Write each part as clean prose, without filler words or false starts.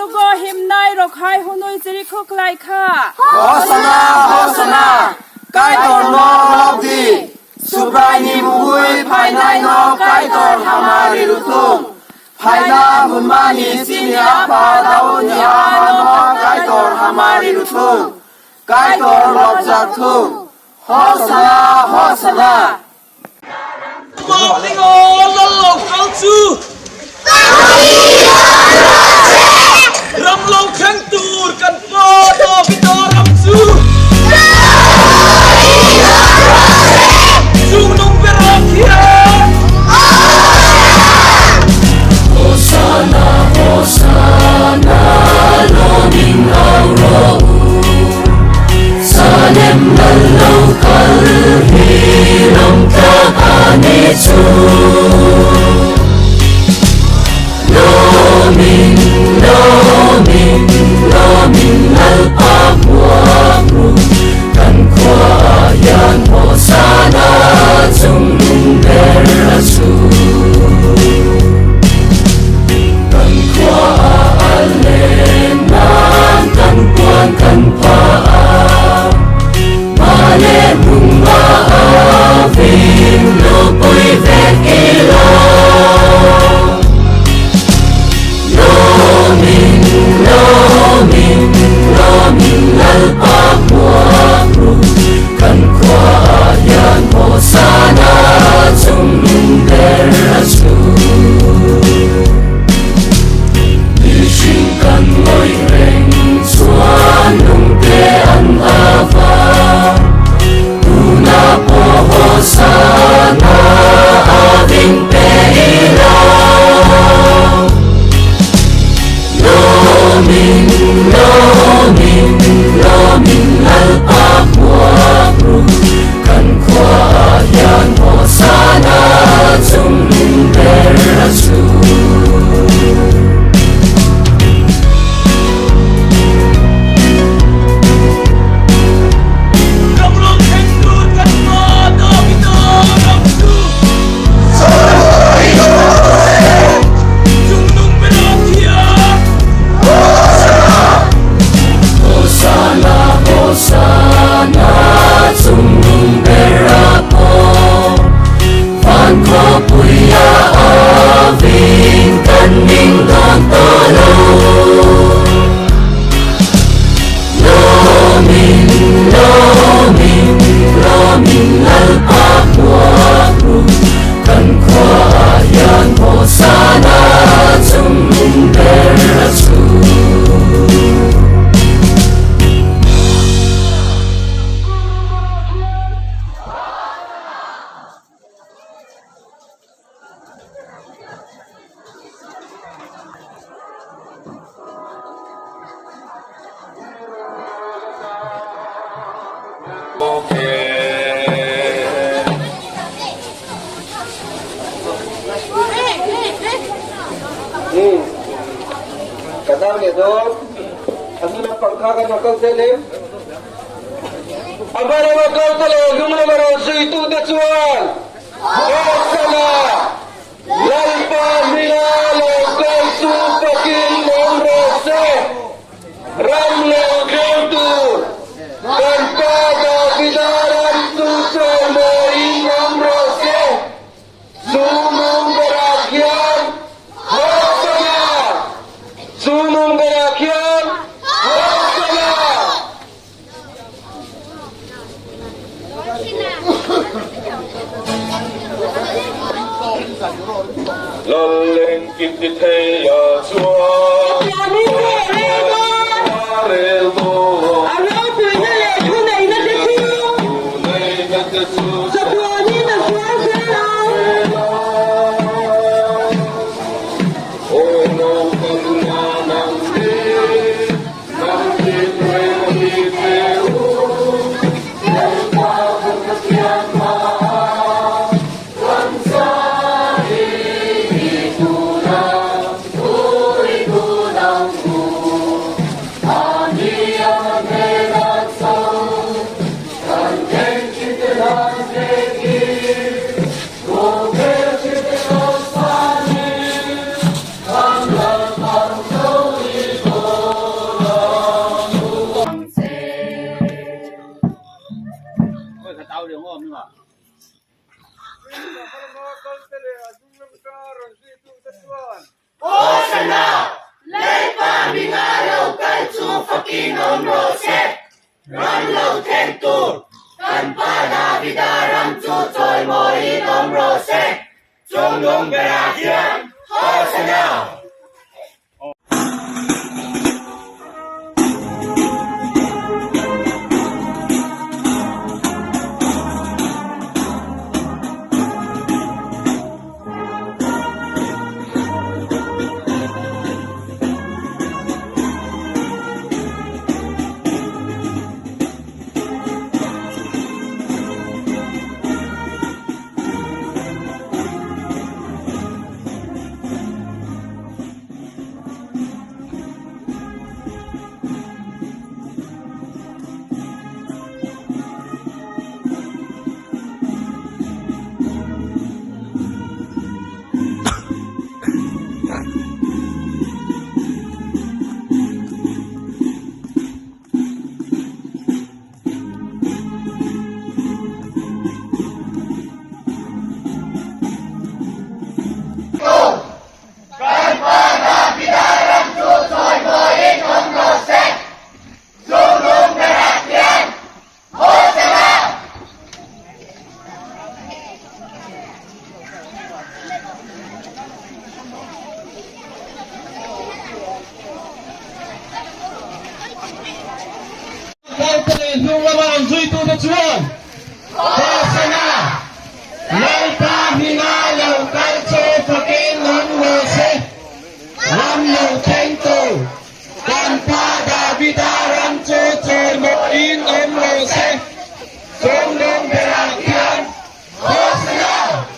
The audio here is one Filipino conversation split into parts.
lugo himnai rokhai hunoi jiri khoklai kha Hosana Hosana Kai tor no lobdi Subrai ni bugui phainai no kai tor hamari rutung Phaina hunmani sini apa dauni no kai tor hamari rutung Kai tor lobjatung Hosana Hosana Lingo lalo kalsu ram long khang tur kan po do bito ram su su nong berakhir Hosana Hosana loming auro sanem lalau kal hiram ka ane chu Loming alpa muamru kan kwayan Hosana chung lung berasu kan kwa alenan kan puan kan paa male bunga aving lupoi vekila Loming alpa muamru kan kwayan Hosana chung lung berasu Ishing kan loi reng chuan lung te an ava Una po Hosana aving peila Loming alpa muamru kan kwayan Hosana chung lung berasu ram long khang tur kan po do bito ram su su nong berakhir Hosana Hosana chung lung berapo Van ko puya aving kan ning don tolo Loming alpa muamru kan kwayan Hosana chung lung berasu Kadang ni tu Aku nak pangkah kan makau selim Abang makau selim Gimana marosu itu desuan Hosana Lalpa milalo Kalsu pakin mongrose Ramle kentu Dan pada bidaran susah Moin mongrose Sumung berakhir Hosana Sumung berakhir Hosana Loleng kititeya chua Panginoon Rose, Ranlo Tentur, Tanpa Davidaram Tutoy Moinom Rose, Jongdong Berakian, Hosanna. Nung lamang Duy Tu Na Chuan, Hosanna, Lai Ta Hina Lau Kai Cho Panginoon Rose, Ranlo Tentur, Tanpa Davidaram Tutoy Moinom Rose, Jongdong Berakian, Hosanna.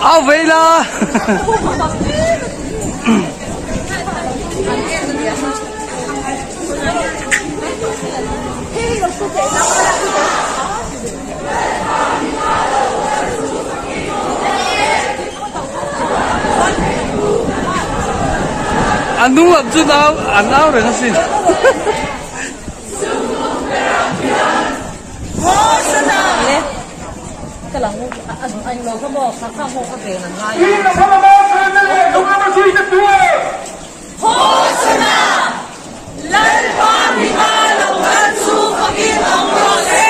Ao vậy là anh đúng lập chứ đâu anh áo rồi nó xin cái là anh lâu không bỏ khắc không có tiền là ngay. Hosanna, Lai Ta Hina Lau Kai Cho Panginoon Rose,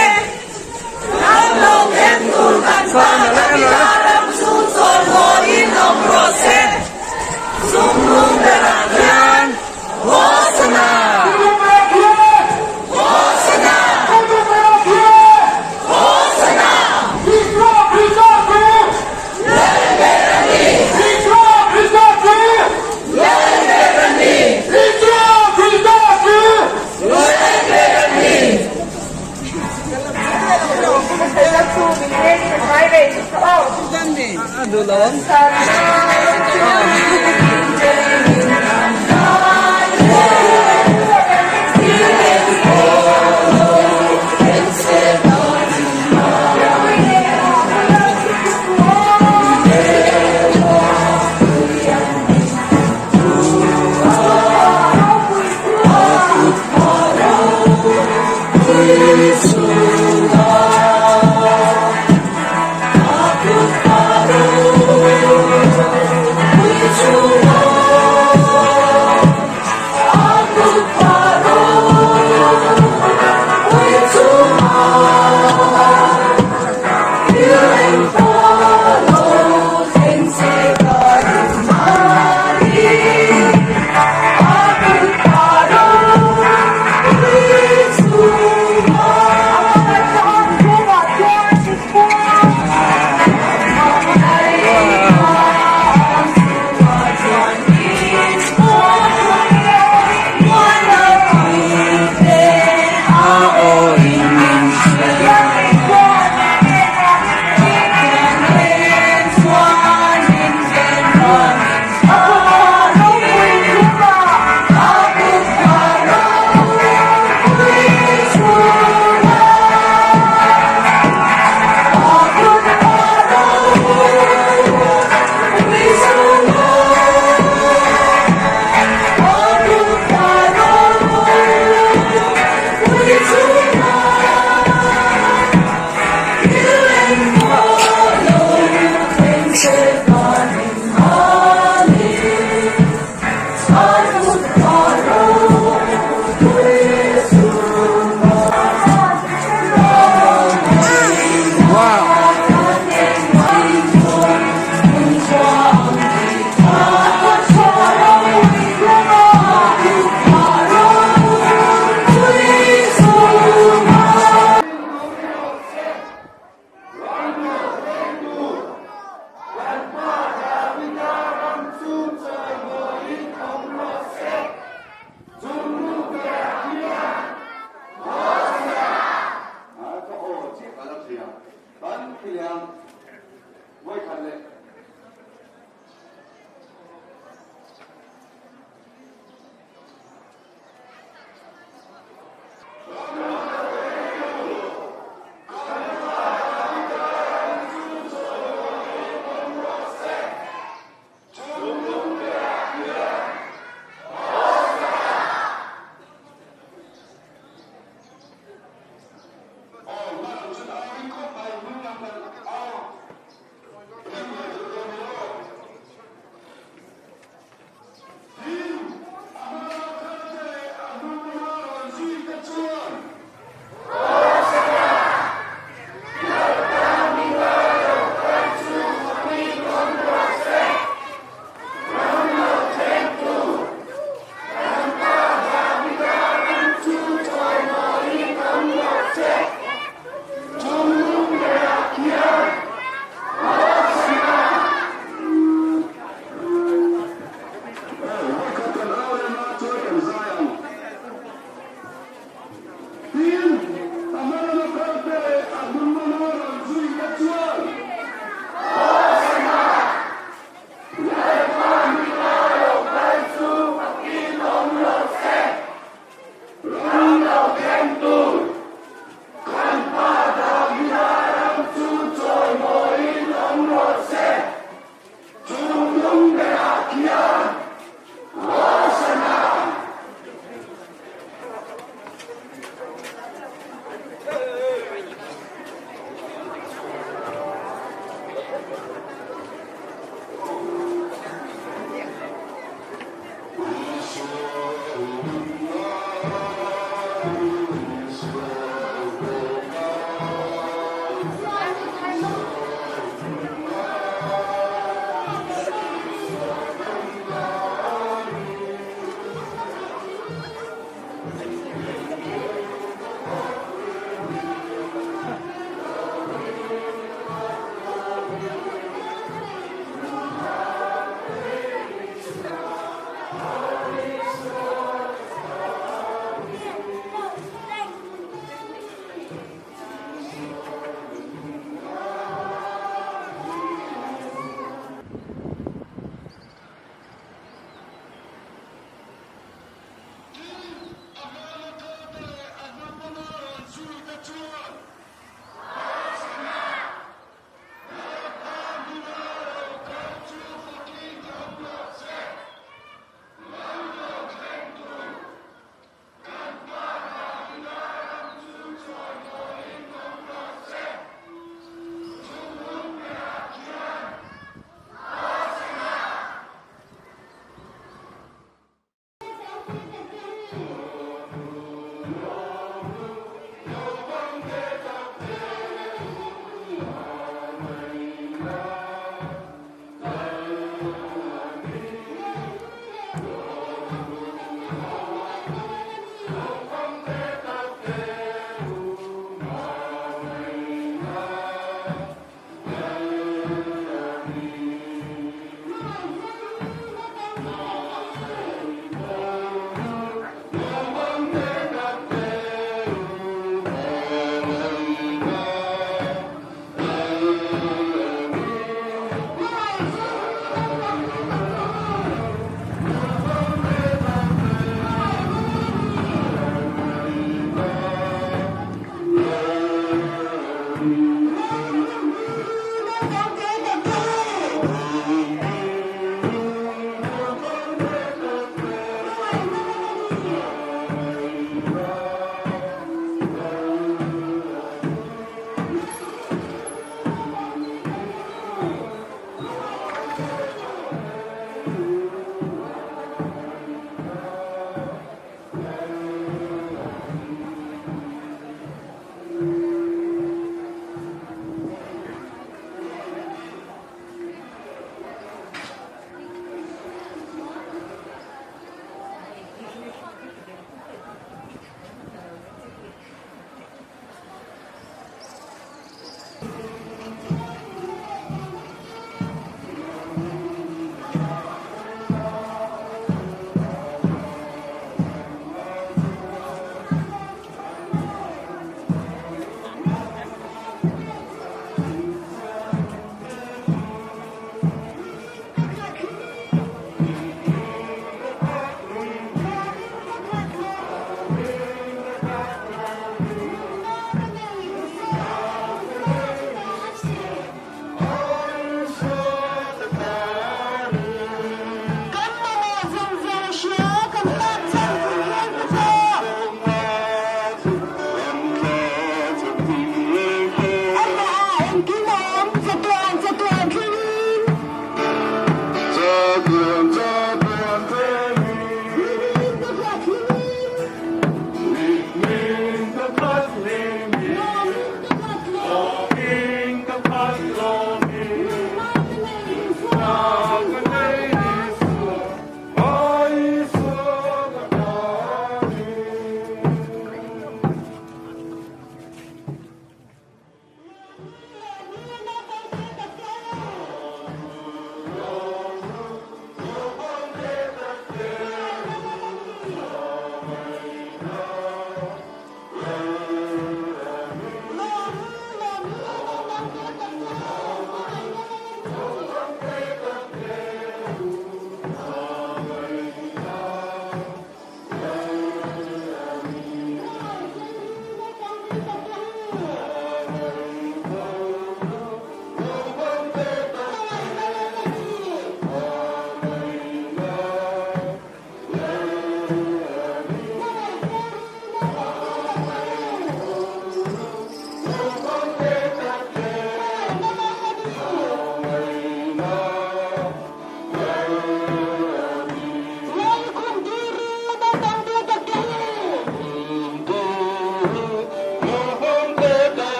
Aku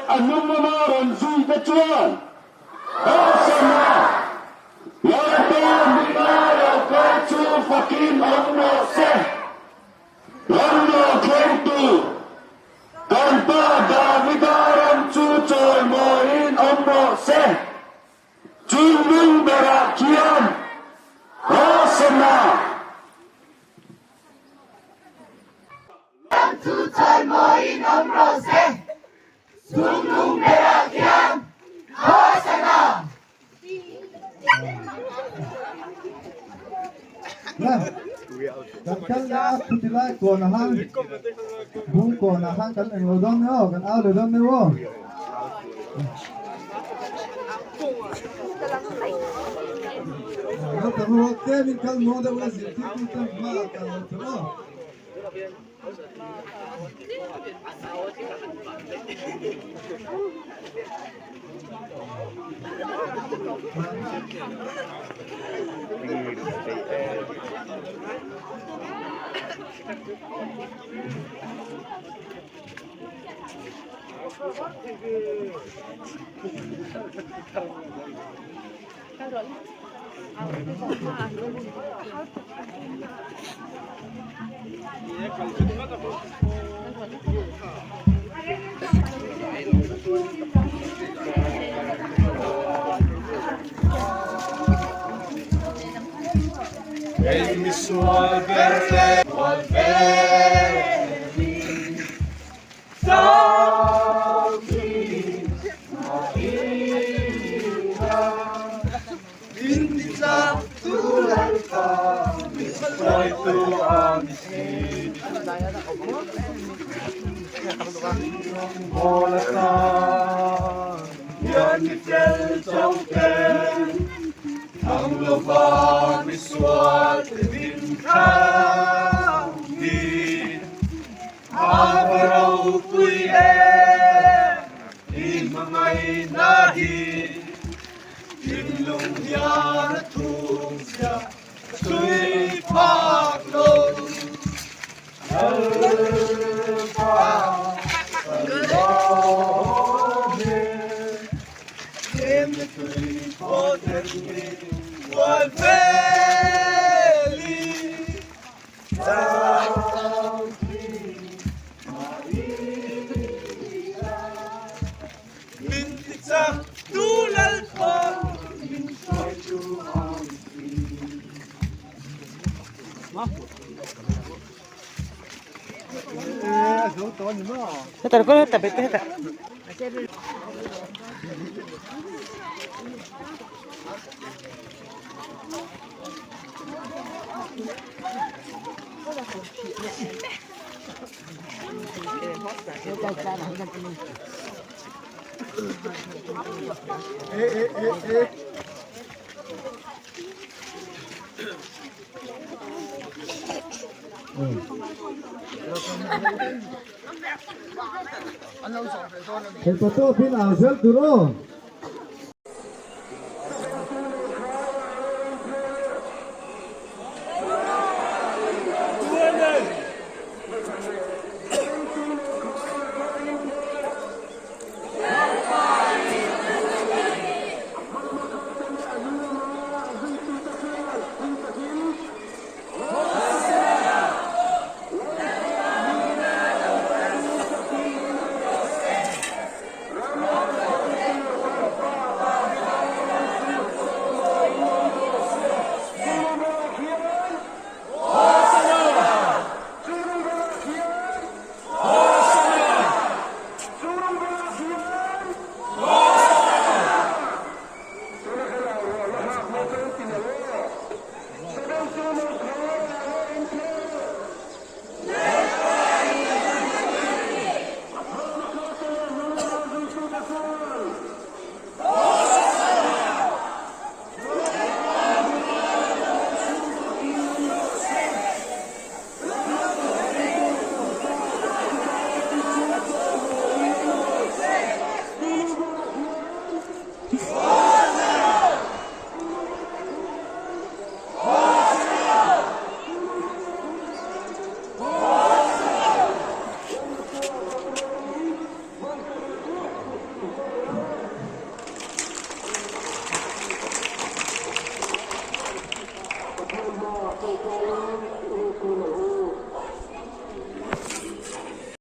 anong mamaran Zui Bechuan. Osama. Yaratem Mimara Kaichu Fakim Omno Se. Omno Kentu. Tanpa Davidaram Chuchoy Moin Omno Se. Junming Berakian. Osama. Chuchoy moin omrose, sunung berakian, hosana. Kan ya kutilai ko na hang bung ko na hang kan ang lodon nyo kan ao lodon nyo no pero que min kan mo da wasi ti kan ma kan no El pato pin al sel duro.